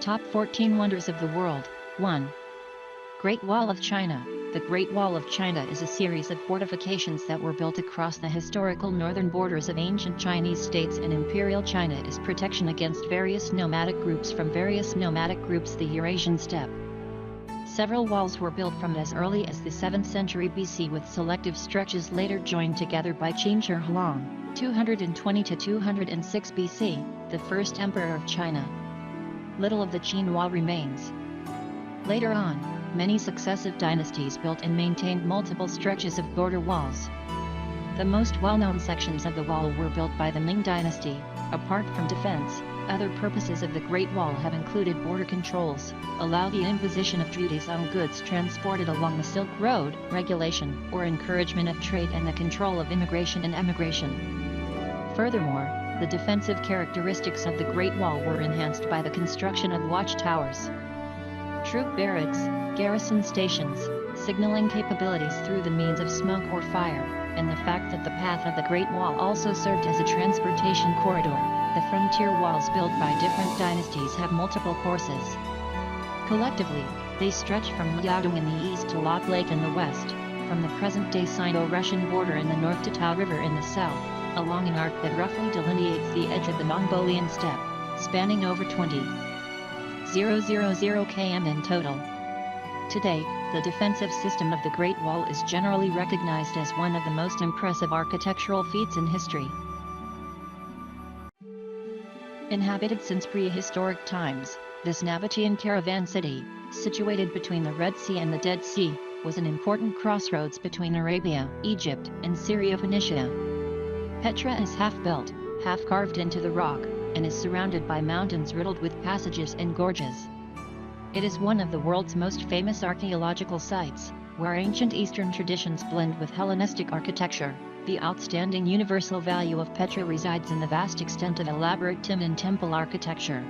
Top 14 Wonders of the World. 1. Great Wall of China. The Great Wall of China is a series of fortifications that were built across the historical northern borders of ancient Chinese states, and Imperial China is protection against various nomadic groups from the Eurasian steppe. Several walls were built from as early as the 7th century BC, with selective stretches later joined together by Qin Shi Huang, 220 to 206 BC, the first emperor of China. Little of the Qin wall remains. Later on, many successive dynasties built and maintained multiple stretches of border walls. The most well-known sections of the wall were built by the Ming dynasty. Apart from defense, other purposes of the Great Wall have included border controls, allow the imposition of duties on goods transported along the Silk Road, regulation or encouragement of trade, and the control of immigration and emigration. Furthermore, the defensive characteristics of the Great Wall were enhanced by the construction of watchtowers, troop barracks, garrison stations, signaling capabilities through the means of smoke or fire, and the fact that the path of the Great Wall also served as a transportation corridor. The frontier walls built by different dynasties have multiple courses. Collectively, they stretch from Liaodong in the east to Lok Lake in the west, from the present-day Sino-Russian border in the north to Tao River in the south, along an arc that roughly delineates the edge of the Mongolian steppe, spanning over 20,000 km in total. Today, the defensive system of the Great Wall is generally recognized as one of the most impressive architectural feats in history. Inhabited since prehistoric times, this Nabatean caravan city, situated between the Red Sea and the Dead Sea, was an important crossroads between Arabia, Egypt, and Syria-Phoenicia. Petra is half-built, half-carved into the rock, and is surrounded by mountains riddled with passages and gorges. It is one of the world's most famous archaeological sites, where ancient Eastern traditions blend with Hellenistic architecture. The outstanding universal value of Petra resides in the vast extent of elaborate tomb and temple architecture.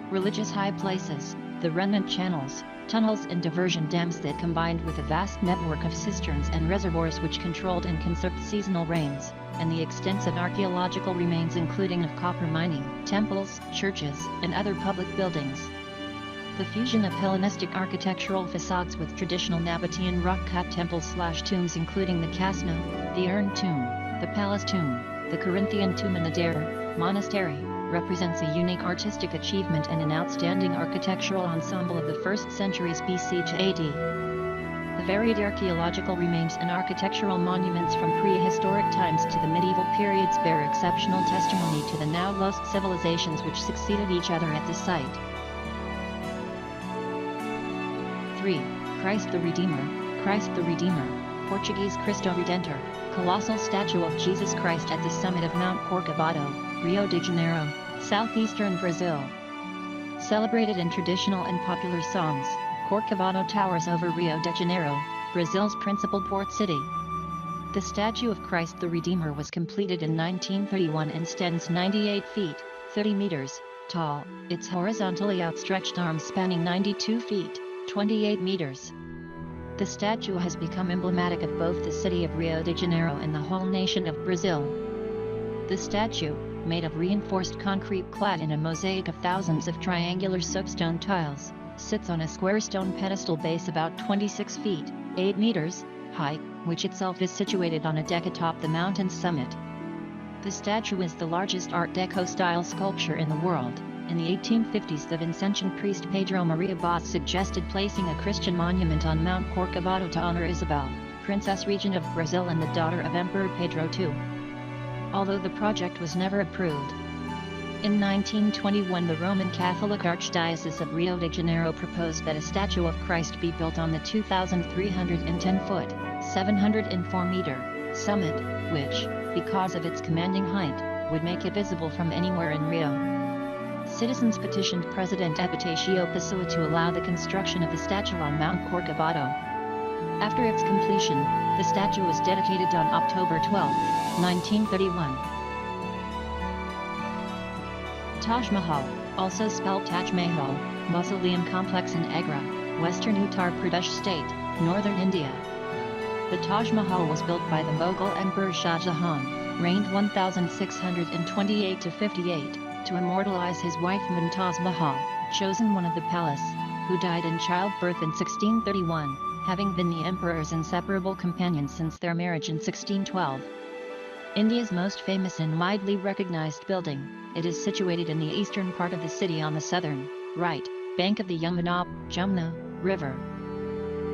Religious high places, the remnant channels, tunnels and diversion dams that combined with a vast network of cisterns and reservoirs which controlled and conserved seasonal rains, and the extensive archaeological remains including of copper mining, temples, churches, and other public buildings. The fusion of Hellenistic architectural facades with traditional Nabatean rock-cut temples/tombs including the Casna, the Urn tomb, the Palace tomb, the Corinthian tomb and the Dare monastery, represents a unique artistic achievement and an outstanding architectural ensemble of the 1st centuries BC to AD. The varied archaeological remains and architectural monuments from prehistoric times to the medieval periods bear exceptional testimony to the now lost civilizations which succeeded each other at the site. 3. Christ the Redeemer. Christ the Redeemer, Portuguese Cristo Redentor, colossal statue of Jesus Christ at the summit of Mount Corcovado, Rio de Janeiro, southeastern Brazil. Celebrated in traditional and popular songs, Corcovado towers over Rio de Janeiro, Brazil's principal port city. The statue of Christ the Redeemer was completed in 1931 and stands 98 feet, 30 meters, tall, its horizontally outstretched arms spanning 92 feet, 28 meters. The statue has become emblematic of both the city of Rio de Janeiro and the whole nation of Brazil. The statue, made of reinforced concrete clad in a mosaic of thousands of triangular soapstone tiles, sits on a square stone pedestal base about 26 feet, 8 meters, high, which itself is situated on a deck atop the mountain's summit. The statue is the largest Art Deco-style sculpture in the world. In the 1850s, the Vincentian priest Pedro Maria Bosch suggested placing a Christian monument on Mount Corcovado to honor Isabel, Princess Regent of Brazil and the daughter of Emperor Pedro II. Although the project was never approved. In 1921, the Roman Catholic Archdiocese of Rio de Janeiro proposed that a statue of Christ be built on the 2,310-foot, 704-meter, summit, which, because of its commanding height, would make it visible from anywhere in Rio. Citizens petitioned President Epitácio Pessoa to allow the construction of the statue on Mount Corcovado. After its completion, the statue was dedicated on October 12, 1931. Taj Mahal, also spelled Taj Mahal, mausoleum complex in Agra, western Uttar Pradesh state, northern India. The Taj Mahal was built by the Mughal Emperor Shah Jahan, reigned 1628 to 58. To immortalize his wife Mumtaz Mahal, chosen one of the palace, who died in childbirth in 1631, having been the emperor's inseparable companion since their marriage in 1612. India's most famous and widely recognized building, it is situated in the eastern part of the city on the southern, right, bank of the Yamuna River.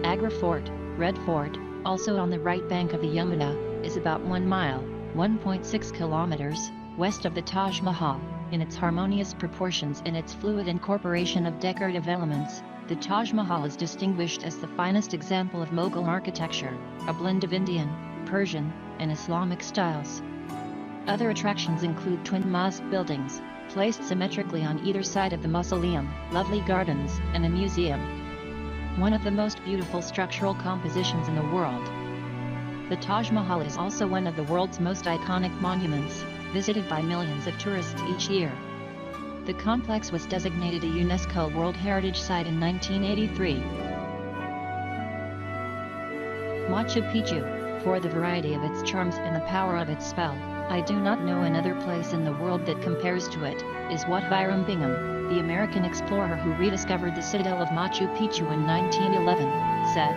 Agra Fort, Red Fort, also on the right bank of the Yamuna, is about 1 mile, 1.6 kilometers, west of the Taj Mahal. In its harmonious proportions and its fluid incorporation of decorative elements, the Taj Mahal is distinguished as the finest example of Mughal architecture, a blend of Indian, Persian, and Islamic styles. Other attractions include twin mosque buildings, placed symmetrically on either side of the mausoleum, lovely gardens, and a museum. One of the most beautiful structural compositions in the world. The Taj Mahal is also one of the world's most iconic monuments, visited by millions of tourists each year. The complex was designated a UNESCO World Heritage Site in 1983. Machu Picchu, for the variety of its charms and the power of its spell, I do not know another place in the world that compares to it, is what Hiram Bingham, the American explorer who rediscovered the citadel of Machu Picchu in 1911, said.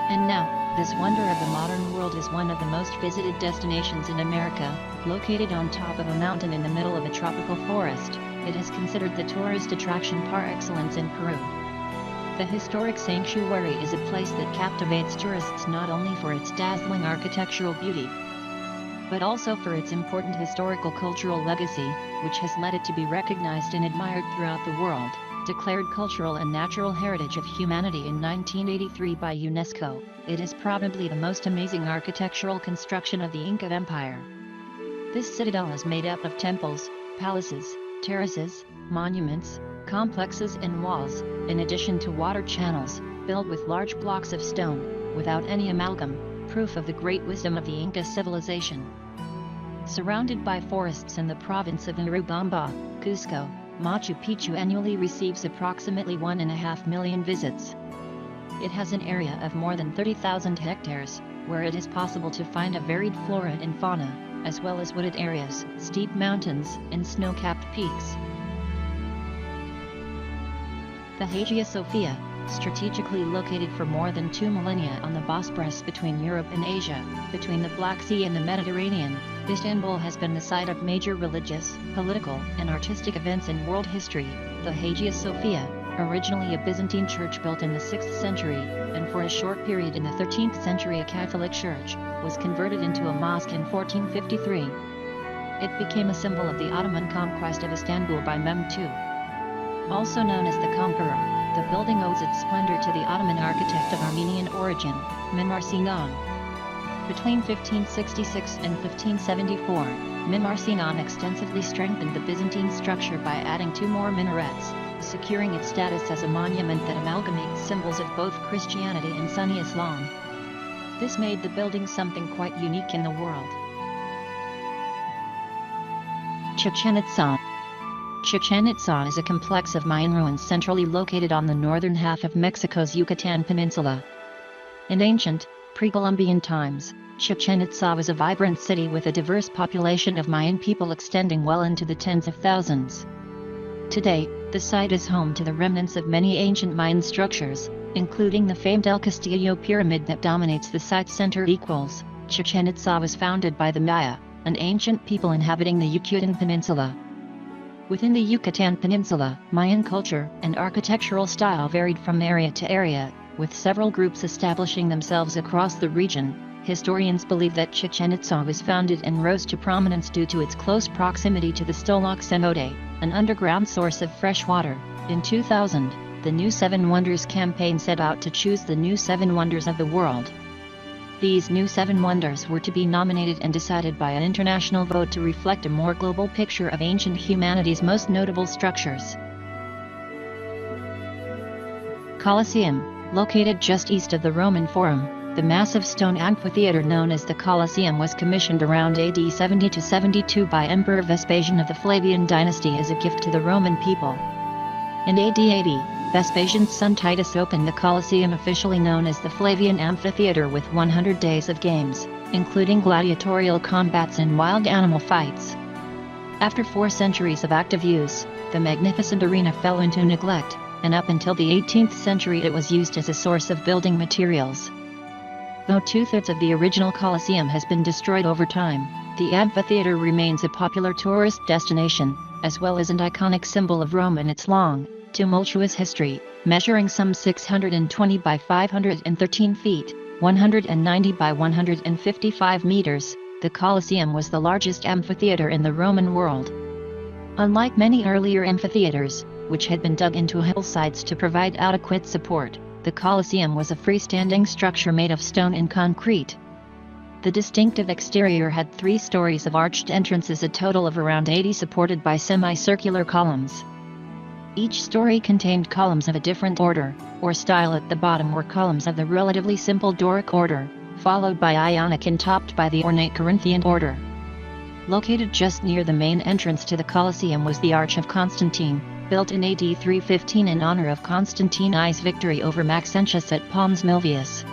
And now, this wonder of the modern world is one of the most visited destinations in America, located on top of a mountain in the middle of a tropical forest. It is considered the tourist attraction par excellence in Peru. The historic sanctuary is a place that captivates tourists not only for its dazzling architectural beauty, but also for its important historical cultural legacy, which has led it to be recognized and admired throughout the world. Declared Cultural and Natural Heritage of Humanity in 1983 by UNESCO, it is probably the most amazing architectural construction of the Inca Empire. This citadel is made up of temples, palaces, terraces, monuments, complexes and walls, in addition to water channels, filled with large blocks of stone, without any amalgam, proof of the great wisdom of the Inca civilization. Surrounded by forests in the province of Urubamba, Cusco, Machu Picchu annually receives approximately 1.5 million visits. It has an area of more than 30,000 hectares, where it is possible to find a varied flora and fauna, as well as wooded areas, steep mountains, and snow-capped peaks. The Hagia Sophia, strategically located for more than 2 millennia on the Bosporus between Europe and Asia, between the Black Sea and the Mediterranean, Istanbul has been the site of major religious, political, and artistic events in world history. The Hagia Sophia, originally a Byzantine church built in the 6th century, and for a short period in the 13th century a Catholic church, was converted into a mosque in 1453. It became a symbol of the Ottoman conquest of Istanbul by Mehmed II. Also known as the Conqueror, the building owes its splendor to the Ottoman architect of Armenian origin, Mimar Sinan. Between 1566 and 1574, Mimar Sinan extensively strengthened the Byzantine structure by adding 2 more minarets, securing its status as a monument that amalgamates symbols of both Christianity and Sunni Islam. This made the building something quite unique in the world. Chichen Itza. Chichen Itza is a complex of Mayan ruins centrally located on the northern half of Mexico's Yucatan Peninsula. In ancient, pre-Columbian times, Chichen Itza was a vibrant city with a diverse population of Mayan people extending well into the tens of thousands. Today, the site is home to the remnants of many ancient Mayan structures, including the famed El Castillo pyramid that dominates the site's center. Chichen Itza was founded by the Maya, an ancient people inhabiting the Yucatan Peninsula. Within the Yucatan Peninsula, Mayan culture and architectural style varied from area to area, with several groups establishing themselves across the region. Historians believe that Chichen Itza was founded and rose to prominence due to its close proximity to the Stolac cenote, an underground source of fresh water. In 2000, the New Seven Wonders campaign set out to choose the new 7 wonders of the world. These new 7 wonders were to be nominated and decided by an international vote to reflect a more global picture of ancient humanity's most notable structures. Colosseum, located just east of the Roman Forum, the massive stone amphitheater known as the Colosseum was commissioned around AD 70 to 72 by Emperor Vespasian of the Flavian dynasty as a gift to the Roman people. In AD 80, Vespasian's son Titus opened the Colosseum, officially known as the Flavian Amphitheater, with 100 days of games, including gladiatorial combats and wild animal fights. After 4 centuries of active use, The magnificent arena fell into neglect, and up until the 18th century it was used as a source of building materials. Though 2/3 of the original Colosseum has been destroyed over time, the amphitheater remains a popular tourist destination, as well as an iconic symbol of Rome and its long, tumultuous history. Measuring some 620 by 513 feet, 190 by 155 meters, the Colosseum was the largest amphitheater in the Roman world. Unlike many earlier amphitheaters, which had been dug into hillsides to provide adequate support, the Colosseum was a freestanding structure made of stone and concrete. The distinctive exterior had 3 stories of arched entrances, a total of around 80 supported by semicircular columns. Each story contained columns of a different order, or style. At the bottom were columns of the relatively simple Doric order, followed by Ionic and topped by the ornate Corinthian order. Located just near the main entrance to the Colosseum was the Arch of Constantine, built in AD 315 in honor of Constantine I's victory over Maxentius at Pons Milvius.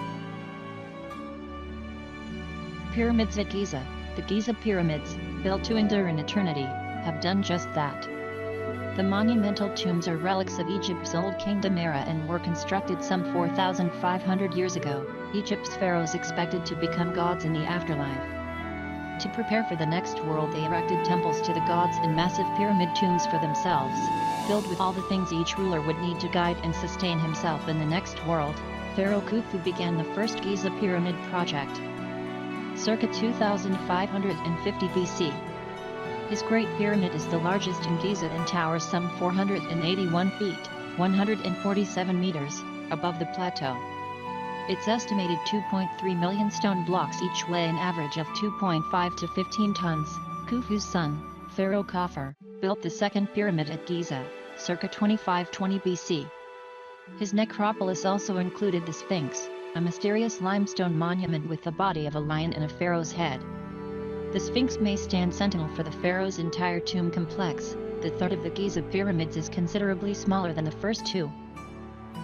Pyramids at Giza. The Giza pyramids, built to endure in eternity, have done just that. The monumental tombs are relics of Egypt's Old Kingdom era and were constructed some 4,500 years ago. Egypt's pharaohs expected to become gods in the afterlife. To prepare for the next world, they erected temples to the gods and massive pyramid tombs for themselves, filled with all the things each ruler would need to guide and sustain himself in the next world. Pharaoh Khufu began the first Giza pyramid project circa 2550 BC. His Great Pyramid is the largest in Giza and towers some 481 feet, 147 meters, above the plateau. Its estimated 2.3 million stone blocks each weigh an average of 2.5 to 15 tons. Khufu's son, Pharaoh Khafre, built the second pyramid at Giza, circa 2520 BC. His necropolis also included the Sphinx, a mysterious limestone monument with the body of a lion and a pharaoh's head. The Sphinx may stand sentinel for the pharaoh's entire tomb complex. The third of the Giza pyramids is considerably smaller than the first 2.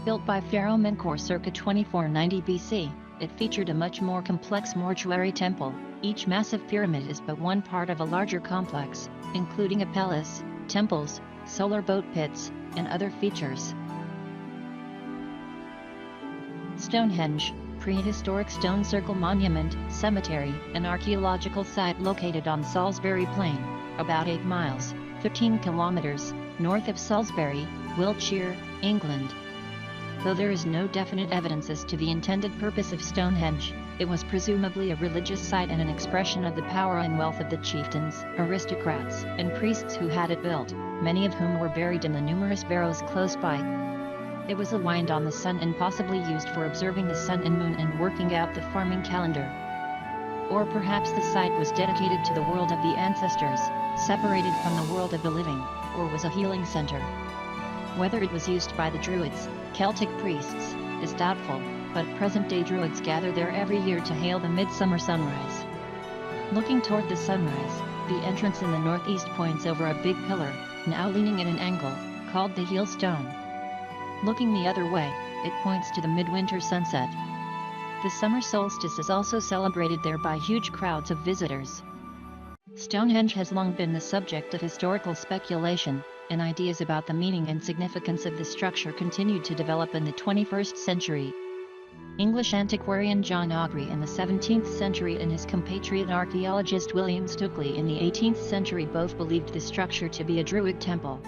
Built by Pharaoh Menkaure circa 2490 BC, it featured a much more complex mortuary temple. Each massive pyramid is but one part of a larger complex, including a palace, temples, solar boat pits, and other features. Stonehenge, prehistoric stone circle monument, cemetery, an archaeological site located on Salisbury Plain, about 8 miles, 13 kilometers, north of Salisbury, Wiltshire, England. Though there is no definite evidence as to the intended purpose of Stonehenge, it was presumably a religious site and an expression of the power and wealth of the chieftains, aristocrats, and priests who had it built, many of whom were buried in the numerous barrows close by. It was a wind on the sun and possibly used for observing the sun and moon and working out the farming calendar. Or perhaps the site was dedicated to the world of the ancestors, separated from the world of the living, or was a healing center. Whether it was used by the Druids, Celtic priests, is doubtful, but present-day Druids gather there every year to hail the midsummer sunrise. Looking toward the sunrise, the entrance in the northeast points over a big pillar, now leaning at an angle, called the heel stone. Looking the other way, it points to the midwinter sunset. The summer solstice is also celebrated there by huge crowds of visitors. Stonehenge has long been the subject of historical speculation, and ideas about the meaning and significance of the structure continued to develop in the 21st century. English antiquarian John Aubrey in the 17th century and his compatriot archaeologist William Stukeley in the 18th century both believed the structure to be a Druid temple.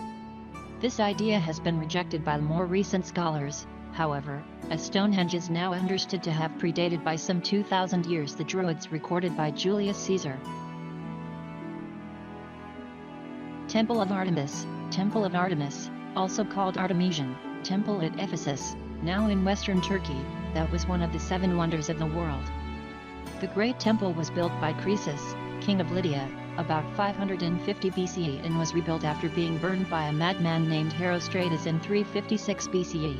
This idea has been rejected by more recent scholars, however, as Stonehenge is now understood to have predated by some 2,000 years the Druids recorded by Julius Caesar. Temple of Artemis. Temple of Artemis, also called Artemision, Temple at Ephesus, now in western Turkey, that was one of the 7 wonders of the world. The Great Temple was built by Croesus, king of Lydia, about 550 BCE and was rebuilt after being burned by a madman named Herostratus in 356 BCE.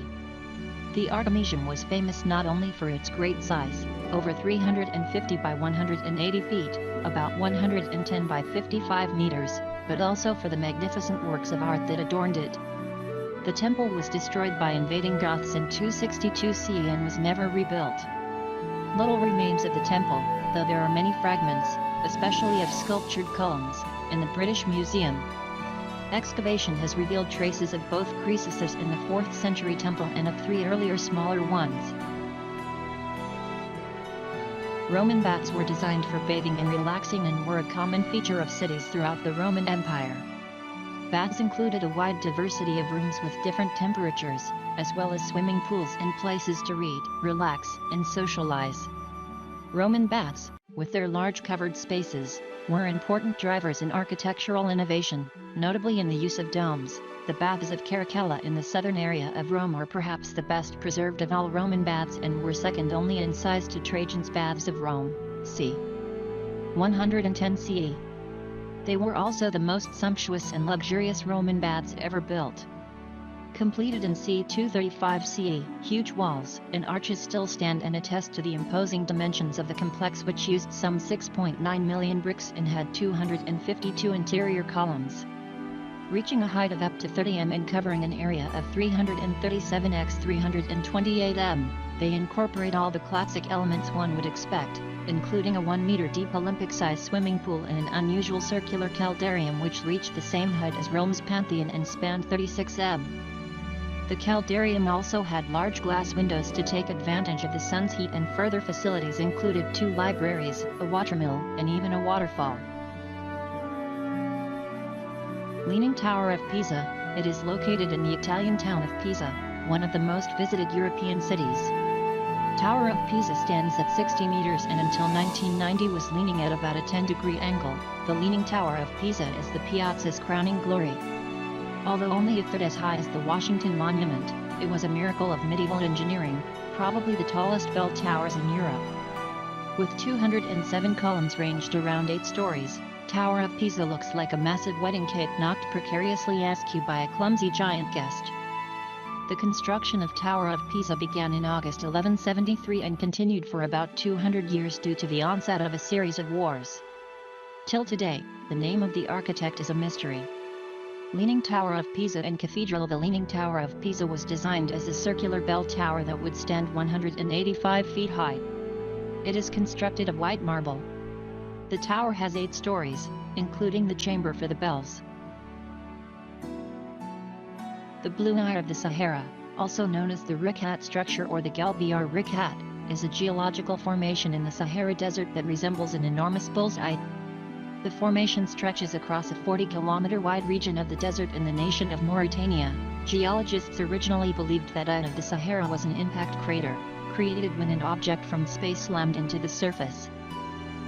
The Artemision was famous not only for its great size, over 350 by 180 feet, about 110 by 55 meters, but also for the magnificent works of art that adorned it. The temple was destroyed by invading Goths in 262 CE and was never rebuilt. Little remains of the temple, though there are many fragments, especially of sculptured columns, in the British Museum. Excavation has revealed traces of both Croesus in the 4th century temple and of 3 earlier smaller ones. Roman baths were designed for bathing and relaxing and were a common feature of cities throughout the Roman Empire. Baths included a wide diversity of rooms with different temperatures, as well as swimming pools and places to read, relax, and socialize. Roman baths, with their large covered spaces, were important drivers in architectural innovation, notably in the use of domes. The baths of Caracalla in the southern area of Rome are perhaps the best preserved of all Roman baths and were second only in size to Trajan's baths of Rome, c. 110 CE. They were also the most sumptuous and luxurious Roman baths ever built. Completed in c. 235 CE, huge walls and arches still stand and attest to the imposing dimensions of the complex, which used some 6.9 million bricks and had 252 interior columns. Reaching a height of up to 30 m and covering an area of 337 x 328 m, they incorporate all the classic elements one would expect, including a 1-meter deep Olympic-sized swimming pool and an unusual circular caldarium which reached the same height as Rome's Pantheon and spanned 36 m. The caldarium also had large glass windows to take advantage of the sun's heat, and further facilities included 2 libraries, a watermill, and even a waterfall. Leaning Tower of Pisa. It is located in the Italian town of Pisa, one of the most visited European cities. Tower of Pisa stands at 60 meters and until 1990 was leaning at about a 10-degree angle. The Leaning Tower of Pisa is the piazza's crowning glory. Although only a third as high as the Washington Monument, it was a miracle of medieval engineering, probably the tallest bell towers in Europe. With 207 columns ranged around 8 stories, Tower of Pisa looks like a massive wedding cake knocked precariously askew by a clumsy giant guest. The construction of Tower of Pisa began in August 1173 and continued for about 200 years due to the onset of a series of wars. Till today, the name of the architect is a mystery. Leaning Tower of Pisa and Cathedral. The Leaning Tower of Pisa was designed as a circular bell tower that would stand 185 feet high. It is constructed of white marble. The tower has 8 stories, including the chamber for the bells. The Blue Eye of the Sahara, also known as the Rikhat structure or the Galbiar Rikhat, is a geological formation in the Sahara Desert that resembles an enormous bull's eye. The formation stretches across a 40-kilometer-wide region of the desert in the nation of Mauritania. Geologists originally believed that Eye of the Sahara was an impact crater, created when an object from space slammed into the surface.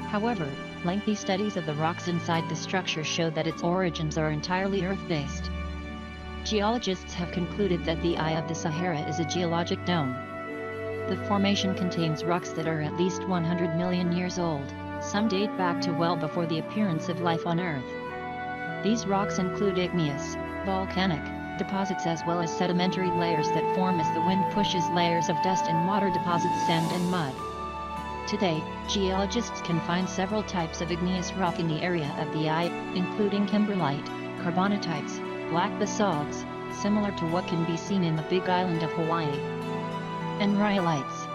However, lengthy studies of the rocks inside the structure show that its origins are entirely Earth-based. Geologists have concluded that the Eye of the Sahara is a geologic dome. The formation contains rocks that are at least 100 million years old. Some date back to well before the appearance of life on Earth. These rocks include igneous, volcanic deposits as well as sedimentary layers that form as the wind pushes layers of dust and water deposits sand and mud. Today, geologists can find several types of igneous rock in the area of the Eye, including kimberlite, carbonatites, black basalts, similar to what can be seen in the Big Island of Hawaii, and rhyolites.